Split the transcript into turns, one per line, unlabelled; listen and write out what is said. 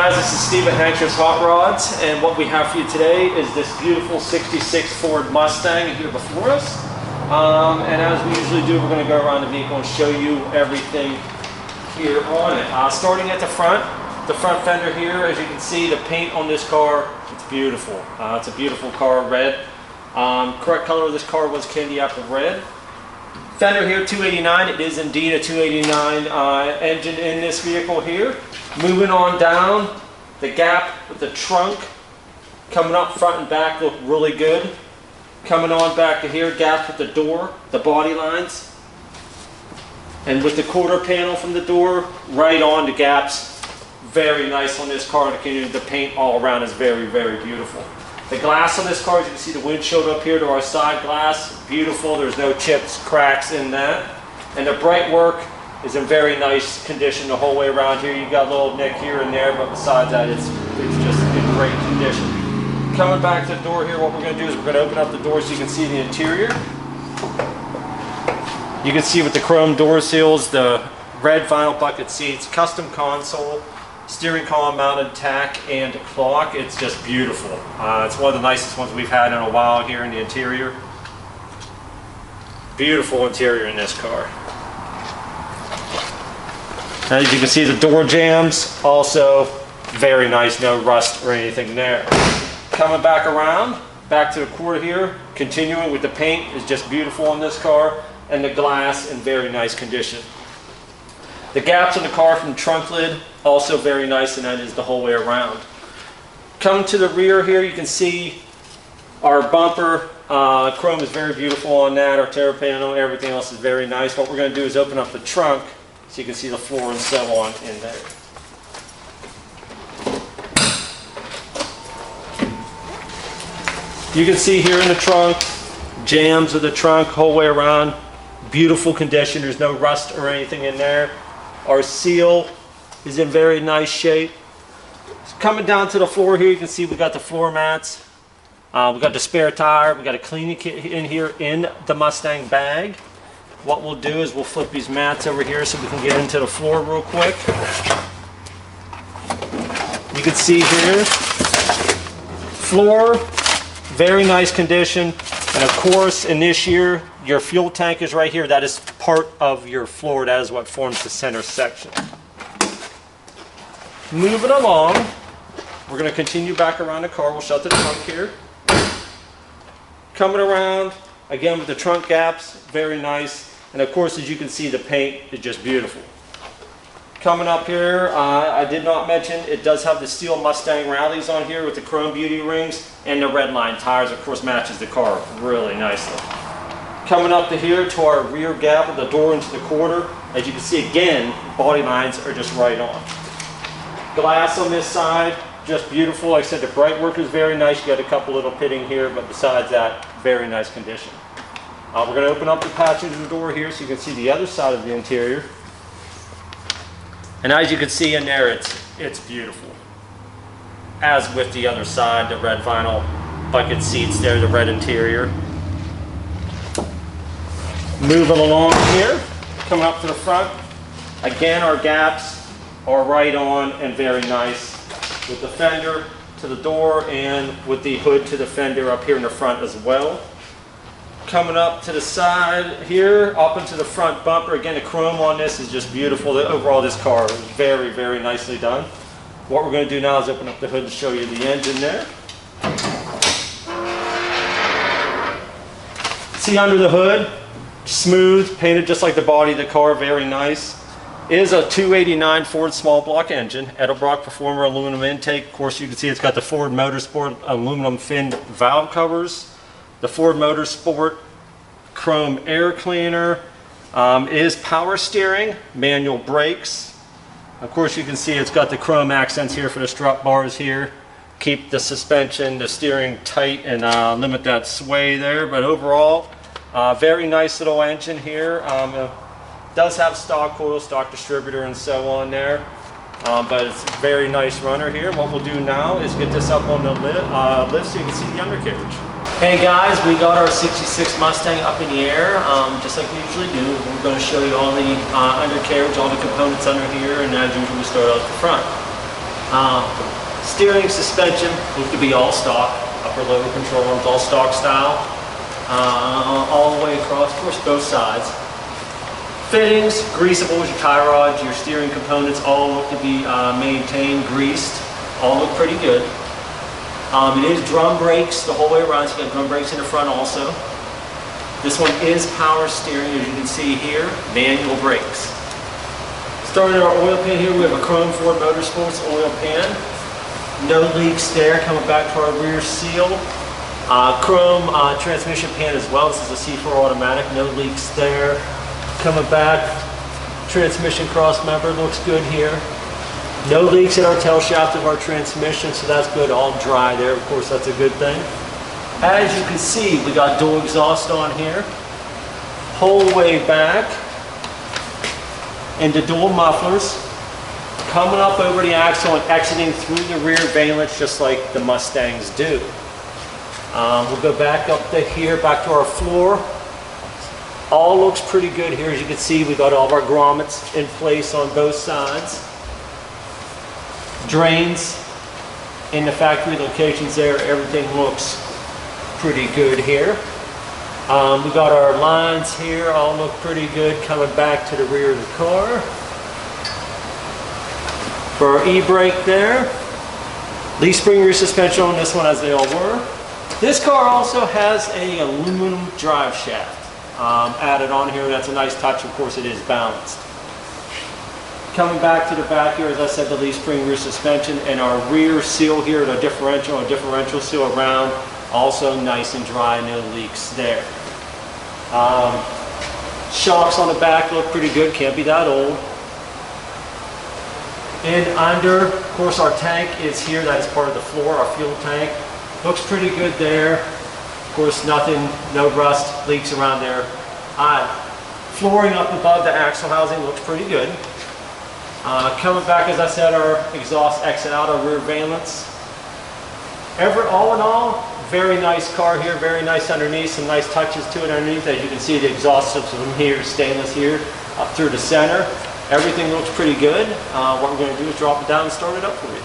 guys, this is Steve at Hankshir's Hot Rods, and what we have for you today is this beautiful 66 Ford Mustang here before us. And as we usually do, we're going to go around the vehicle and show you everything here on it. Starting at the front fender here, as you can see, the paint on this car, it's beautiful. It's a beautiful car, red. Correct color of this car was candy apple red. Fender here, 289. It is indeed a 289 engine in this vehicle here. Moving on down, the gap with the trunk coming up front and back look really good. Coming on back to here, gap with the door, the body lines. And with the quarter panel from the door, right on the gaps. Very nice on this car. The paint all around is very, very beautiful. The glass on this car, as you can see the windshield up here to our side glass, beautiful. There's no chips, cracks in that. And the bright work is in very nice condition the whole way around here. You got a little nick here and there, but besides that, it's just in great condition. Coming back to the door here, what we're going to do is we're going to open up the door so you can see the interior. You can see with the chrome door seals, the red vinyl bucket seats, custom console, steering column mounted tack and clock. It's just beautiful. It's one of the nicest ones we've had in a while here in the interior. Beautiful interior in this car. As you can see, the door jambs also very nice, no rust or anything there. Coming back around, back to the quarter here, continuing with the paint is just beautiful on this car, and the glass in very nice condition. The gaps in the car from the trunk lid, also very nice, and that is the whole way around. Coming to the rear here, you can see our bumper. Chrome is very beautiful on that. Our tail panel, everything else is very nice. What we're going to do is open up the trunk so you can see the floor and so on in there. You can see here in the trunk, jambs of the trunk whole way around. Beautiful condition. There's no rust or anything in there. Our seal is in very nice shape. Coming down to the floor here, you can see we got the floor mats. We got the spare tire. We got a cleaning kit in here in the Mustang bag. What we'll do is we'll flip these mats over here so we can get into the floor real quick. You can see here, floor, very nice condition. And of course, in this year, your fuel tank is right here. That is part of your floor. That is what forms the center section. Moving along, we're going to continue back around the car. We'll shut the trunk here. Coming around, again with the trunk gaps, very nice. And of course, as you can see, the paint is just beautiful. Coming up here, I did not mention, it does have the steel Mustang rallies on here with the chrome beauty rings, and the Redline tires, of course, matches the car really nicely. Coming up to here to our rear gap of the door into the quarter, as you can see again, body lines are just right on. Glass on this side, just beautiful. Like I said, the bright work is very nice. You got a couple little pitting here, but besides that, very nice condition. We're going to open up the passenger door here so you can see the other side of the interior. And as you can see in there, it's beautiful. As with the other side, the red vinyl bucket seats there, the red interior. Moving along here, coming up to the front. Again, our gaps are right on and very nice. With the fender to the door and with the hood to the fender up here in the front as well. Coming up to the side here, up into the front bumper. Again, the chrome on this is just beautiful. Overall, this car is very, very nicely done. What we're going to do now is open up the hood and show you the engine there. See under the hood, smooth, painted just like the body of the car, very nice. It is a 289 Ford small block engine, Edelbrock Performer aluminum intake. Of course, you can see it's got the Ford Motorsport aluminum fin valve covers. The Ford Motorsport chrome air cleaner. Is power steering, manual brakes. Of course, you can see it's got the chrome accents here for the strut bars here. Keep the suspension, the steering tight and limit that sway there. But overall, very nice little engine here. It does have stock coil, stock distributor and so on there. But it's a very nice runner here. What we'll do now is get this up on the lift so you can see the undercarriage. Hey guys, we got our 66 Mustang up in the air, just like we usually do. We're going to show you all the undercarriage, all the components under here, and as usual we start out at the front. Steering, suspension, look to be all stock. Upper lower control arms, all stock style. All the way across, of course, both sides. Fittings, greasables, your tie rods, your steering components all look to be maintained, greased. All look pretty good. It is drum brakes the whole way around, so you got drum brakes in the front also. This one is power steering, as you can see here, manual brakes. Starting our oil pan here, we have a chrome Ford Motorsports oil pan. No leaks there, coming back to our rear seal. Chrome transmission pan as well. This is a C4 automatic, no leaks there. Coming back, transmission cross member looks good here. No leaks at our tail shaft of our transmission, so that's good, all dry there. Of course, that's a good thing. As you can see, we got dual exhaust on here. Whole way back into dual mufflers. Coming up over the axle and exiting through the rear valence just like the Mustangs do. We'll go back up to here, back to our floor. All looks pretty good here. As you can see, we got all of our grommets in place on both sides. Drains in the factory locations there. Everything looks pretty good here. We got our lines here. All look pretty good coming back to the rear of the car. For our e-brake there. Leaf spring rear suspension on this one as they all were. This car also has a aluminum drive shaft added on here. That's a nice touch. Of course, it is balanced. Coming back to the back here, as I said, the leaf spring rear suspension and our rear seal here, the differential seal around, also nice and dry, no leaks there. Shocks on the back look pretty good, can't be that old. And under, of course, our tank is here. That is part of the floor, our fuel tank. Looks pretty good there. Of course, nothing, no rust, leaks around there. Flooring up above the axle housing looks pretty good. Coming back, as I said, our exhaust exit out, our rear valence. All in all, very nice car here, very nice underneath, some nice touches to it underneath. As you can see, the exhaust system here, stainless here, up through the center. Everything looks pretty good. What we're going to do is drop it down and start it up for you.